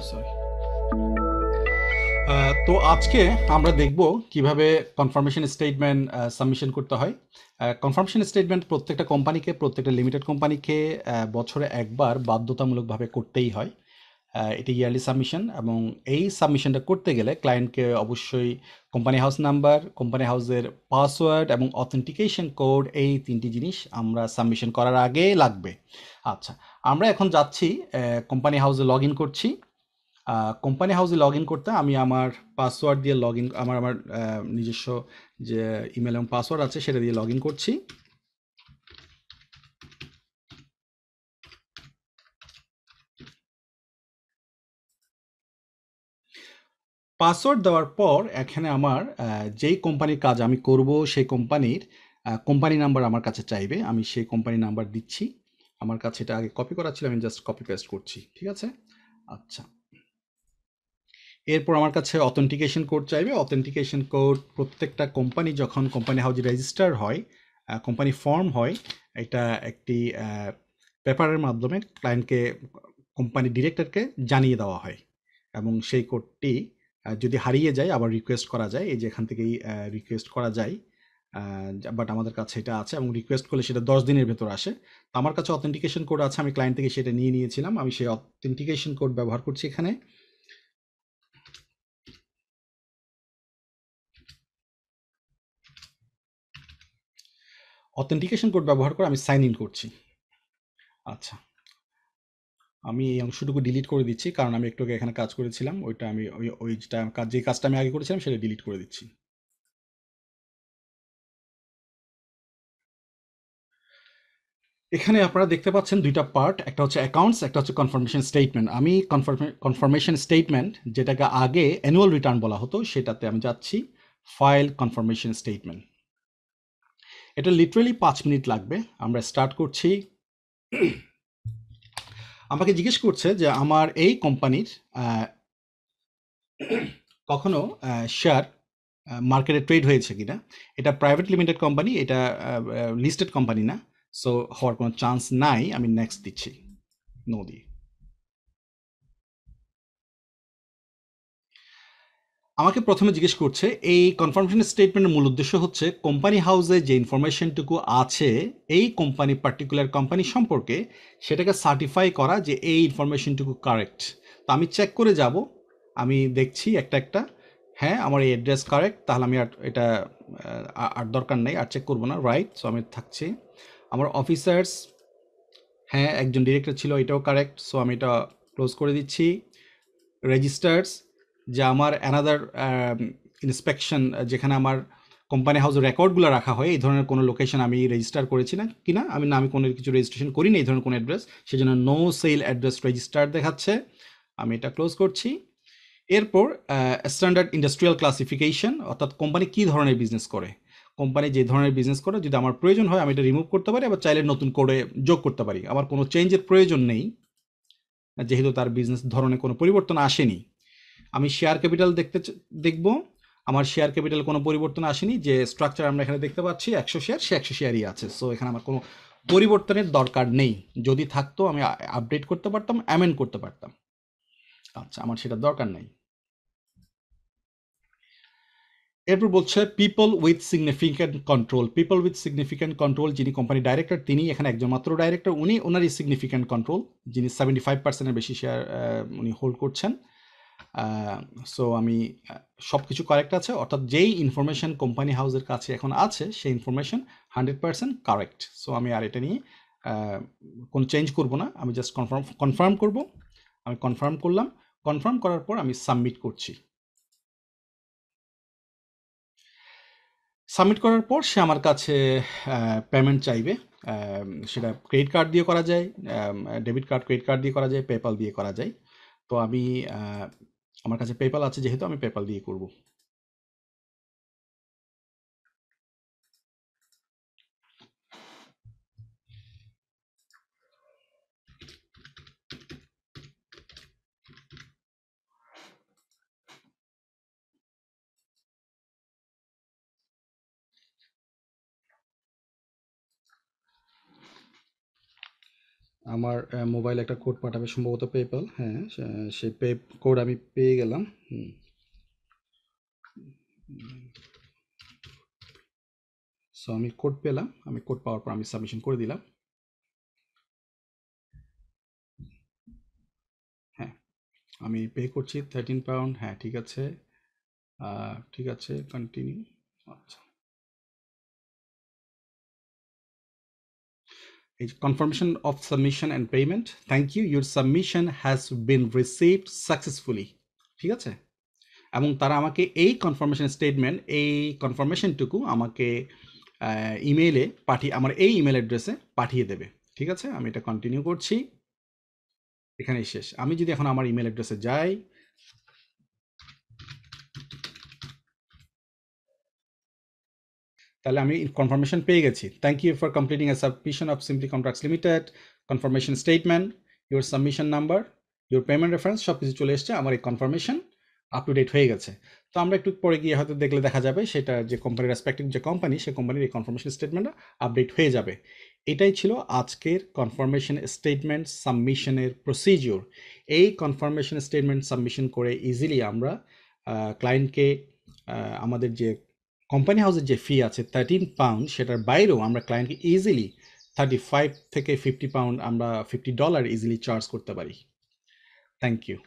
Sorry. তো আজকে আমরা দেখব কিভাবে কনফার্মেশন স্টেটমেন্ট সাবমিশন করতে হয়। কনফার্মেশন স্টেটমেন্ট প্রত্যেকটা কোম্পানিকে, প্রত্যেকটা লিমিটেড কোম্পানিকে বছরে একবার বাধ্যতামূলকভাবে করতেই হয়। এটি ইয়ারলি সাবমিশন, এবং এই সাবমিশনটা করতে গেলে ক্লায়েন্টকে অবশ্যই কোম্পানি হাউস নাম্বার, কোম্পানি হাউসের পাসওয়ার্ড এবং অথেন্টিকেশন কোড, এই তিনটি জিনিস আমরা সাবমিশন করার আগে লাগবে। আচ্ছা, আমরা এখন যাচ্ছি কোম্পানি হাউসে লগ ইন করছি। কোম্পানি হাউসে লগ ইন করতে আমি আমার পাসওয়ার্ড দিয়ে লগ ইন, আমার নিজস্ব যে ইমেল এবং পাসওয়ার্ড আছে সেটা দিয়ে লগ ইন করছি। পাসওয়ার্ড দেওয়ার পর এখানে আমার যেই কোম্পানির কাজ আমি করব সেই কোম্পানির কোম্পানি নাম্বার আমার কাছে চাইবে। আমি সেই কোম্পানি নাম্বার দিচ্ছি। আমার কাছে এটা আগে কপি করা ছিল, আমি জাস্ট কপি পেস্ট করছি। ঠিক আছে। আচ্ছা, এরপর আমার কাছে অথেন্টিকেশন কোড চাইবে। অথেন্টিকেশন কোড প্রত্যেকটা কোম্পানি যখন কোম্পানি হাউজে রেজিস্টার হয়, কোম্পানি ফর্ম হয়, এটা একটি পেপারের মাধ্যমে ক্লায়েন্টকে, কোম্পানি ডিরেক্টরকে জানিয়ে দেওয়া হয়, এবং সেই কোডটি যদি হারিয়ে যায় আবার রিকোয়েস্ট করা যায়। এই যে এখান থেকেই রিকোয়েস্ট করা যায়, বাট আমাদের কাছে এটা আছে, এবং রিকোয়েস্ট করলে সেটা 10 দিনের ভেতর আসে। তো আমার কাছে অথেন্টিকেশন কোড আছে, আমি ক্লায়েন্ট থেকে সেটা নিয়ে নিয়েছিলাম। আমি সেই অথেন্টিকেশন কোড ব্যবহার করছি এখানে। অথেন্টিকেশন কোড ব্যবহার করে আমি সাইন ইন করছি। আচ্ছা, আমি এই অংশটুকু ডিলিট করে দিচ্ছি, কারণ আমি একটু আগে এখানে কাজ করেছিলাম, ওইটা আমি ওইটা কাজ, যে কাজটা আমি আগে করেছিলাম সেটা ডিলিট করে দিচ্ছি। এখানে আপনারা দেখতে পাচ্ছেন দুইটা পার্ট, একটা হচ্ছে অ্যাকাউন্টস, একটা হচ্ছে কনফার্মেশন স্টেটমেন্ট। আমি কনফার্মেশন স্টেটমেন্ট, যেটাকে আগে অ্যানুয়াল রিটার্ন বলা হতো, সেটাতে আমি যাচ্ছি। File confirmation statement. এটা লিটারালি 5 মিনিট লাগবে। আমরা স্টার্ট করছি। আমাকে জিজ্ঞেস করছে যে আমার এই কোম্পানির কখনো শেয়ার মার্কেটে ট্রেড হয়েছে কিনা। এটা প্রাইভেট লিমিটেড কোম্পানি, এটা লিস্টেড কোম্পানি না, সো হওয়ার কোনো চান্স নাই। আমি নেক্সট দিচ্ছি, নো দিয়ে। আমাকে প্রথমে জিজ্ঞেস করছে, এই কনফার্মেশন স্টেটমেন্টের মূল উদ্দেশ্য হচ্ছে কোম্পানি হাউসে যে ইনফরমেশনটুকু আছে এই কোম্পানি, পার্টিকুলার কোম্পানি সম্পর্কে, সেটাকে সার্টিফাই করা যে এই ইনফরমেশনটুকু কারেক্ট। তো আমি চেক করে যাব, আমি দেখছি একটা একটা, হ্যাঁ আমার এই অ্যাড্রেস কারেক্ট, তাহলে আমি আর এটা আর দরকার নেই, আর চেক করবো না, রাইট। সো আমি থাকছি। আমার অফিসার্স, হ্যাঁ একজন ডিরেক্টর ছিল, এটাও কারেক্ট, সো আমি এটা ক্লোজ করে দিচ্ছি। রেজিস্টার্স, যে আমার অ্যানাদার ইন্সপেকশন, যেখানে আমার কোম্পানি হাউসের রেকর্ডগুলো রাখা হয়, এই ধরনের কোনো লোকেশন আমি রেজিস্টার করেছি না কিনা, আমি কোনো কিছু রেজিস্ট্রেশন করি না এই ধরনের কোনো অ্যাড্রেস, সেজন্য নো সেল অ্যাড্রেস রেজিস্টার দেখাচ্ছে। আমি এটা ক্লোজ করছি। এরপর স্ট্যান্ডার্ড ইন্ডাস্ট্রিয়াল ক্লাসিফিকেশন, অর্থাৎ কোম্পানি কী ধরনের বিজনেস করে। কোম্পানি যে ধরনের বিজনেস করে, যদি আমার প্রয়োজন হয় আমি এটা রিমুভ করতে পারি, আবার চাইলে নতুন করে যোগ করতে পারি। আমার কোনো চেঞ্জের প্রয়োজন নেই, যেহেতু তার বিজনেস ধরনের কোনো পরিবর্তন আসেনি। আমি শেয়ার ক্যাপিটাল দেখব। আমার শেয়ার ক্যাপিটাল কোনো পরিবর্তন আসেনি, যে স্ট্রাকচার আমরা এখানে দেখতে পাচ্ছি 100 শেয়ার, সে 100 শেয়ারই আছে। সো এখানে আমার কোনো পরিবর্তনের দরকার নেই। যদি থাকতো আমি আপডেট করতে পারতাম, অ্যামেন্ড করতে পারতাম। আচ্ছা, আমার সেটা দরকার নেই। এরপর বলছে people with significant control. People with significant control, যিনি কোম্পানি ডাইরেক্টর, তিনি এখানে একজন মাত্র ডাইরেক্টর, উনি ওনারই সিগনিফিক্যান্ট কন্ট্রোল, যিনি 75%-এর বেশি শেয়ার উনি হোল্ড করছেন। সো আমি সব কিছু কারেক্ট আছে, অর্থাৎ যেই ইনফরমেশন কোম্পানি হাউসের কাছে এখন আছে সেই ইনফরমেশন 100% কারেক্ট। সো আমি আর এটা নিয়ে কোনো চেঞ্জ করব না, আমি জাস্ট কনফার্ম করব। আমি কনফার্ম করলাম। কনফার্ম করার পর আমি সাবমিট করছি। সাবমিট করার পর সে আমার কাছে পেমেন্ট চাইবে। সেটা ক্রেডিট কার্ড দিয়ে করা যায়, ডেবিট কার্ড, ক্রেডিট কার্ড দিয়ে করা যায়, পেপ্যাল দিয়ে করা যায়। তো আমি আমার কাছে পেপ্যাল আছে যেহেতু, আমি পেপ্যাল দিয়ে করব। আমার মোবাইলে একটা কোড পাঠাবে সম্ভবত পেপ্যাল, হ্যাঁ সেই পে কোড আমি পেয়ে গেলাম। সো আমি কোড পেলাম, আমি কোড পাওয়ার পর আমি সাবমিশন করে দিলাম। হ্যাঁ আমি পে করছি 13 পাউন্ড, হ্যাঁ ঠিক আছে, ঠিক আছে কন্টিনিউ। আচ্ছা এই confirmation of submission and payment, thank you, your submission has been received successfully, ঠিক আছে। এবং তারা আমাকে এই কনফার্মেশন স্টেটমেন্ট, এই কনফার্মেশনটুকু আমাকে ইমেইলে পাঠিয়ে, আমার এই ইমেল অ্যাড্রেসে পাঠিয়ে দেবে, ঠিক আছে। আমি এটা কন্টিনিউ করছি, এখানেই শেষ। আমি যদি এখন আমার ইমেল অ্যাড্রেসে যাই, তাহলে আমি কনফার্মেশন পেয়ে গেছি। Thank you for completing a submission of Simply Contracts Limited, confirmation statement, your submission number, your payment reference, সব কিছু চলে এসছে, আমার এই কনফার্মেশন আপ টু ডেট হয়ে গেছে। তো আমরা একটু পরে গিয়ে হয়তো দেখলে দেখা যাবে সেটা যে কোম্পানির রেসপেক্টিভ যে কোম্পানি, সে কোম্পানির এই কনফার্মেশন স্টেটমেন্টটা আপডেট হয়ে যাবে। এটাই ছিল আজকের কনফার্মেশন স্টেটমেন্ট সাবমিশনের প্রসিজিওর। এই কনফার্মেশন স্টেটমেন্ট সাবমিশন করে ইজিলি আমরা ক্লায়েন্টকে আমাদের যে কোম্পানি হাউসের যে ফি আছে 13 পাউন্ড, সেটার বাইরেও আমরা ক্লায়েন্টকে ইজিলি 35 থেকে 50 পাউন্ড, আমরা $50 ইজিলি চার্জ করতে পারি। Thank you.